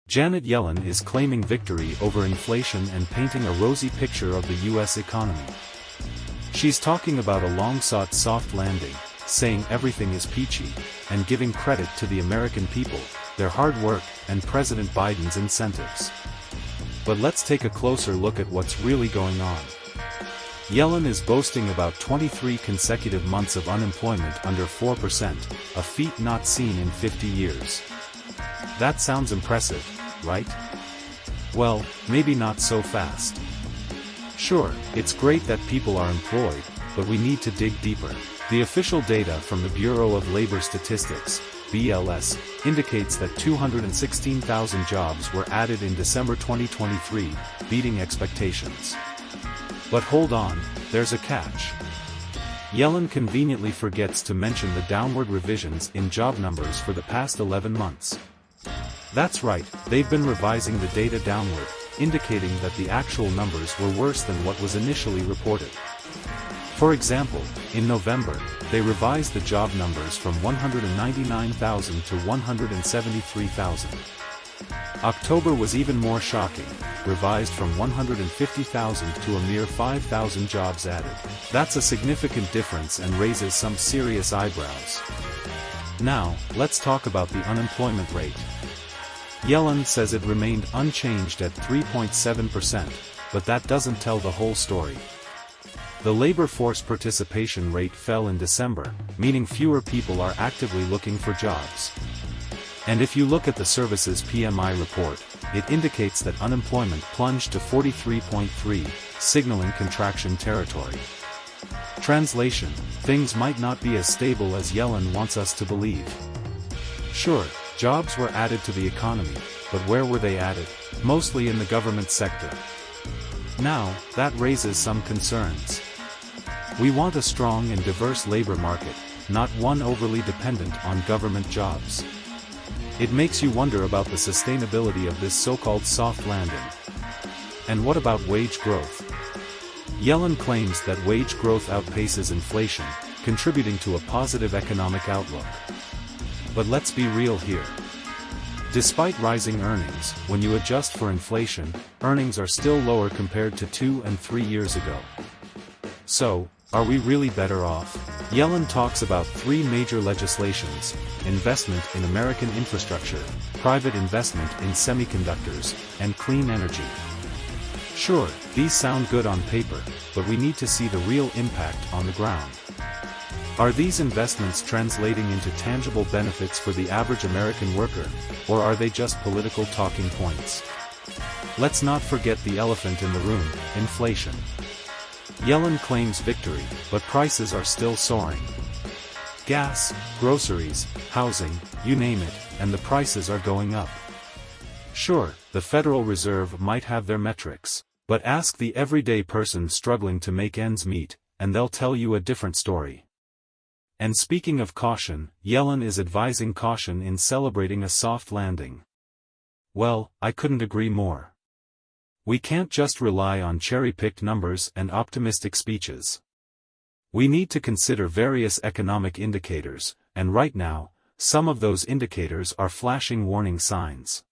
Janet Yellen is claiming victory over inflation and painting a rosy picture of the U.S. economy. She's talking about a long-sought soft landing, saying everything is peachy, and giving credit to the American people, their hard work, and President Biden's incentives. But let's take a closer look at what's really going on. Yellen is boasting about 23 consecutive months of unemployment under 4%, a feat not seen in 50 years. That sounds impressive, right? Well, maybe not so fast. Sure, it's great that people are employed, but we need to dig deeper. The official data from the Bureau of Labor Statistics, BLS, indicates that 216,000 jobs were added in December 2023, beating expectations. But hold on, there's a catch. Yellen conveniently forgets to mention the downward revisions in job numbers for the past 11 months. That's right, they've been revising the data downward, indicating that the actual numbers were worse than what was initially reported. For example, in November, they revised the job numbers from 199,000 to 173,000. October was even more shocking, revised from 150,000 to a mere 5,000 jobs added. That's a significant difference and raises some serious eyebrows. Now, let's talk about the unemployment rate. Yellen says it remained unchanged at 3.7%, but that doesn't tell the whole story. The labor force participation rate fell in December, meaning fewer people are actively looking for jobs. And if you look at the services PMI report, it indicates that unemployment plunged to 43.3, signaling contraction territory. Translation: things might not be as stable as Yellen wants us to believe. Sure, jobs were added to the economy, but where were they added? Mostly in the government sector. Now, that raises some concerns. We want a strong and diverse labor market, not one overly dependent on government jobs. It makes you wonder about the sustainability of this so-called soft landing. And what about wage growth? Yellen claims that wage growth outpaces inflation, contributing to a positive economic outlook. But let's be real here. Despite rising earnings, when you adjust for inflation, earnings are still lower compared to 2 and 3 years ago. So, are we really better off? Yellen talks about 3 major legislations: investment in American infrastructure, private investment in semiconductors, and clean energy. Sure, these sound good on paper, but we need to see the real impact on the ground. Are these investments translating into tangible benefits for the average American worker, or are they just political talking points? Let's not forget the elephant in the room: inflation. Yellen claims victory, but prices are still soaring. Gas, groceries, housing, you name it, and the prices are going up. Sure, the Federal Reserve might have their metrics, but ask the everyday person struggling to make ends meet, and they'll tell you a different story. And speaking of caution, Yellen is advising caution in celebrating a soft landing. Well, I couldn't agree more. We can't just rely on cherry-picked numbers and optimistic speeches. We need to consider various economic indicators, and right now, some of those indicators are flashing warning signs.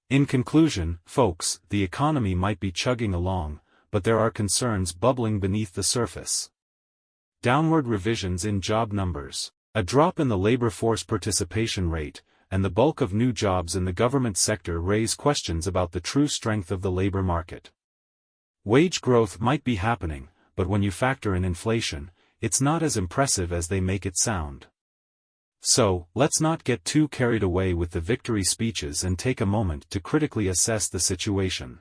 In conclusion, folks, the economy might be chugging along, but there are concerns bubbling beneath the surface. Downward revisions in job numbers, a drop in the labor force participation rate, and the bulk of new jobs in the government sector raise questions about the true strength of the labor market. Wage growth might be happening, but when you factor in inflation, it's not as impressive as they make it sound. So, let's not get too carried away with the victory speeches and take a moment to critically assess the situation.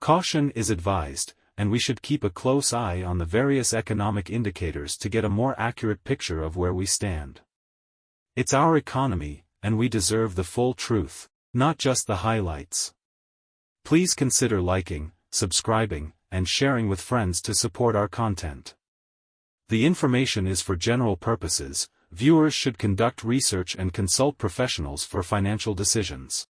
Caution is advised, and we should keep a close eye on the various economic indicators to get a more accurate picture of where we stand. It's our economy, and we deserve the full truth, not just the highlights. Please consider liking, subscribing, and sharing with friends to support our content. The information is for general purposes. Viewers should conduct research and consult professionals for financial decisions.